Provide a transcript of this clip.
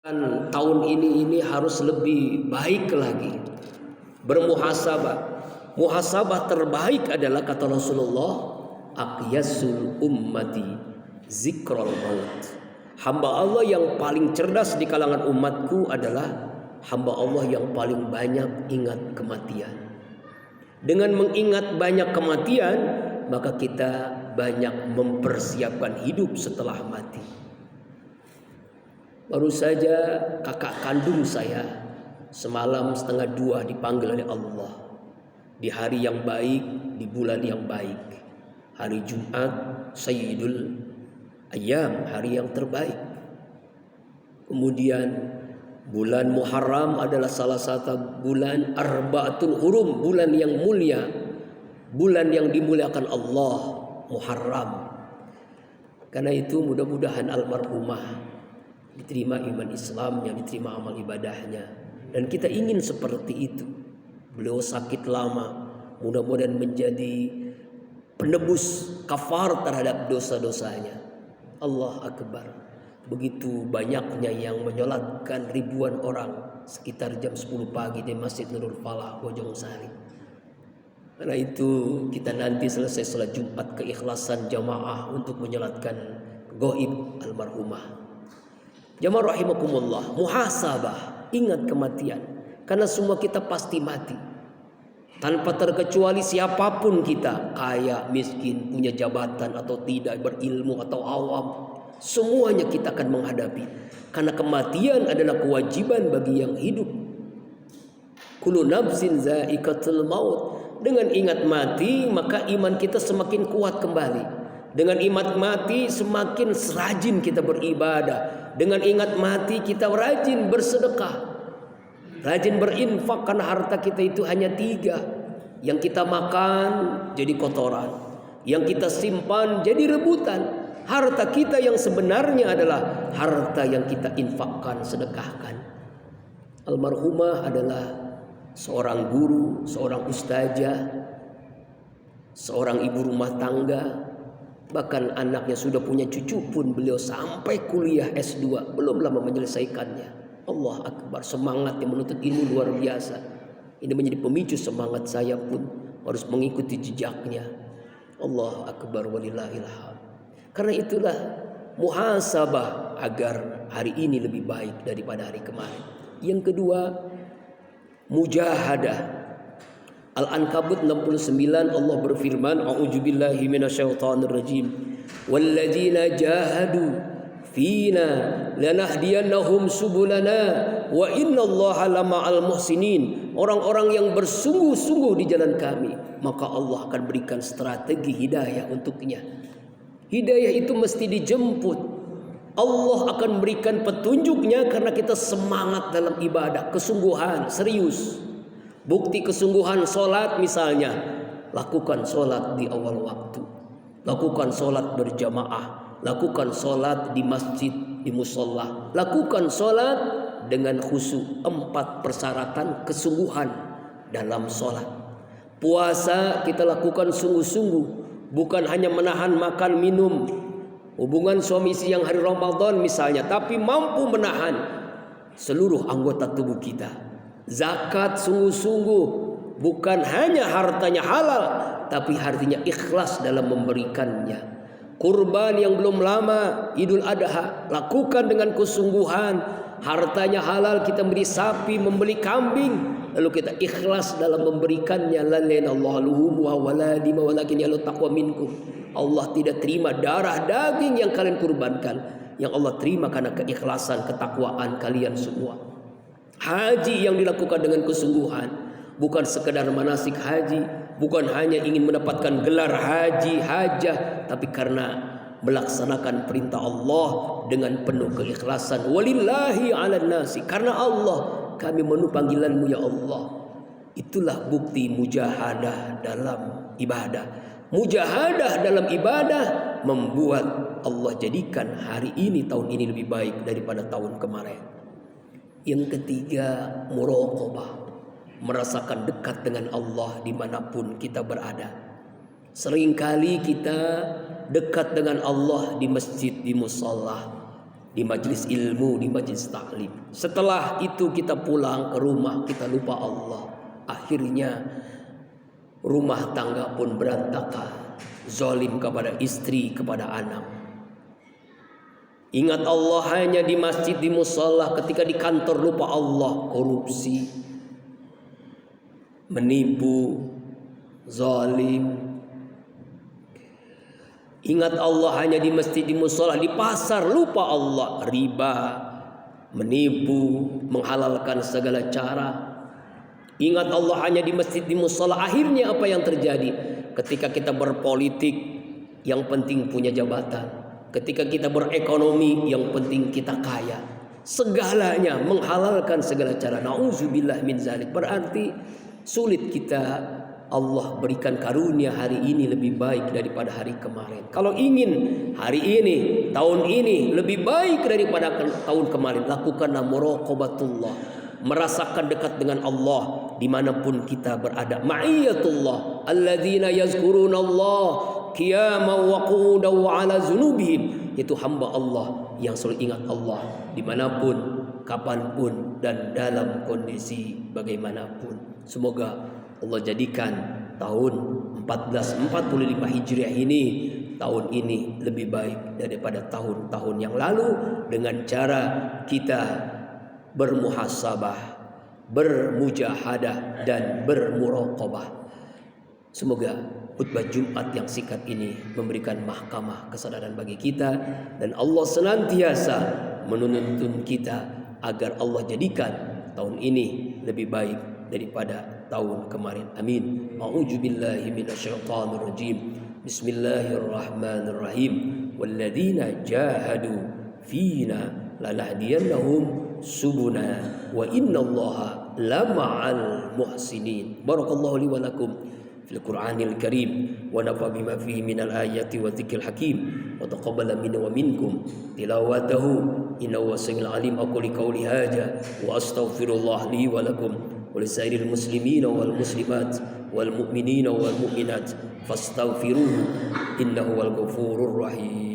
Tahun ini harus lebih baik lagi. Bermuhasabah. Muhasabah terbaik adalah kata Rasulullah, aqyasul ummati zikrul maut. Hamba Allah yang paling cerdas di kalangan umatku adalah hamba Allah yang paling banyak ingat kematian. Dengan mengingat banyak kematian, maka kita banyak mempersiapkan hidup setelah mati. Baru saja kakak kandung saya semalam 1:30 dipanggil oleh Allah. Di hari yang baik, di bulan yang baik. Hari Jumat, Sayyidul Ayyam, hari yang terbaik. Kemudian bulan Muharram adalah salah satu bulan Arba'atul Hurum, bulan yang mulia. Bulan yang dimuliakan Allah, Muharram. Karena itu mudah-mudahan almarhumah diterima iman Islamnya, diterima amal ibadahnya, dan kita ingin seperti itu. Beliau sakit lama, mudah-mudahan menjadi penebus kafar terhadap dosa-dosanya. Allah Akbar. Begitu banyaknya yang menyolatkan ribuan orang sekitar jam 10 pagi di Masjid Nurul Falah, Bojong Sari. Karena itu kita nanti selesai sholat Jumat keikhlasan jamaah untuk menyolatkan goib almarhumah. Jamaah rahimakumullah, muhasabah, ingat kematian. Karena semua kita pasti mati. Tanpa terkecuali siapapun kita, kaya, miskin, punya jabatan atau tidak, berilmu atau awam, semuanya kita akan menghadapi. Karena kematian adalah kewajiban bagi yang hidup. Kullu nafsin za'iqatul maut. Dengan ingat mati, maka iman kita semakin kuat kembali. Dengan ingat mati semakin rajin kita beribadah. Dengan ingat mati kita rajin bersedekah, rajin berinfak, karena harta kita itu hanya 3. Yang kita makan jadi kotoran, yang kita simpan jadi rebutan. Harta kita yang sebenarnya adalah harta yang kita infakkan, sedekahkan. Almarhumah adalah seorang guru, seorang ustazah, seorang ibu rumah tangga. Bahkan anaknya sudah punya cucu pun beliau sampai kuliah S2, belum lama menyelesaikannya. Allah Akbar, semangatnya menuntut ilmu luar biasa. Ini menjadi pemicu semangat saya pun harus mengikuti jejaknya. Allah Akbar walillahil hamd. Karena itulah muhasabah agar hari ini lebih baik daripada hari kemarin. Yang kedua, mujahadah. Al-Ankabut 69 Allah berfirman, a'udzubillahi minasyaitonir rajim. Walladzina jahadu fina lanahdiyannahum subulana wa innallaha lama'al muhsinin. Orang-orang yang bersungguh-sungguh di jalan kami, maka Allah akan berikan strategi hidayah untuknya. Hidayah itu mesti dijemput. Allah akan berikan petunjuknya karena kita semangat dalam ibadah, kesungguhan, serius. Bukti kesungguhan solat misalnya, lakukan solat di awal waktu, lakukan solat berjamaah, lakukan solat di masjid, di musola, lakukan solat dengan khusyuk. 4 persyaratan kesungguhan dalam solat. Puasa kita lakukan sungguh-sungguh, bukan hanya menahan makan minum. Hubungan suami istri yang hari Ramadan misalnya, tapi mampu menahan seluruh anggota tubuh kita. Zakat sungguh-sungguh, bukan hanya hartanya halal, tapi hartinya ikhlas dalam memberikannya. Kurban yang belum lama, Idul Adha, lakukan dengan kesungguhan. Hartanya halal, kita membeli sapi, membeli kambing, lalu kita ikhlas dalam memberikannya. La ilaha illallah wala dima walakin yalut taqwa minkum. Allah tidak terima darah daging yang kalian kurbankan. Yang Allah terima karena keikhlasan, ketakwaan kalian semua. Haji yang dilakukan dengan kesungguhan, bukan sekedar manasik haji, bukan hanya ingin mendapatkan gelar haji, hajah, tapi karena melaksanakan perintah Allah dengan penuh keikhlasan. Walillahi 'alan nasi, karena Allah kami memenuhi panggilanmu ya Allah. Itulah bukti mujahadah dalam ibadah. Mujahadah dalam ibadah membuat Allah jadikan hari ini, tahun ini lebih baik daripada tahun kemarin. Yang ketiga, muraqabah, merasakan dekat dengan Allah dimanapun kita berada. Seringkali kita dekat dengan Allah di masjid, di musalla, di majelis ilmu, di majelis taklim. Setelah itu kita pulang ke rumah, kita lupa Allah. Akhirnya rumah tangga pun berantakan, zalim kepada istri, kepada anak. Ingat Allah hanya di masjid, di musalla. Ketika di kantor lupa Allah, korupsi, menipu, zalim. Ingat Allah hanya di masjid, di musalla, di pasar lupa Allah, riba, menipu, menghalalkan segala cara. Ingat Allah hanya di masjid, di musalla. Akhirnya apa yang terjadi? Ketika kita berpolitik, yang penting punya jabatan. Ketika kita berekonomi, yang penting kita kaya. Segalanya menghalalkan segala cara. Nauzubillah min zalik. Berarti sulit kita Allah berikan karunia hari ini lebih baik daripada hari kemarin. Kalau ingin hari ini, tahun ini lebih baik daripada tahun kemarin, lakukanlah muraqabatullah, merasakan dekat dengan Allah dimanapun kita berada. Ma'iyatullah, alladzina yazkurunallah qiyaman wa qu'udan wa 'ala dzunubihim. Itu hamba Allah yang selalu ingat Allah dimanapun, kapanpun, dan dalam kondisi bagaimanapun. Semoga Allah jadikan tahun 1445 Hijriah ini, tahun ini lebih baik daripada tahun-tahun yang lalu, dengan cara kita bermuhasabah, bermujahadah, dan bermuraqabah. Semoga khutbah Jumat yang singkat ini memberikan mahkamah kesadaran bagi kita, dan Allah senantiasa menuntun kita agar Allah jadikan tahun ini lebih baik daripada tahun kemarin. Amin. A'udzubillahi minasyaitonir rajim. Bismillahirrahmanirrahim. Walladzina jahadu fina lanahdiyannahum subuna wa innallaha lama'al muhsinin. Barakallahu li wa lakum fil Qur'anil Karim wa nafa bima fihi minal ayati wa dzikril hakim wa taqabbala minna wa minkum tilawatahu innahu wasmiul alim. Aqulu qouli hadza wa astaghfirullah li wa lakum ولسائر المسلمين والمسلمات والمؤمنين والمؤمنات فاستغفروه إنه هو الغفور الرحيم.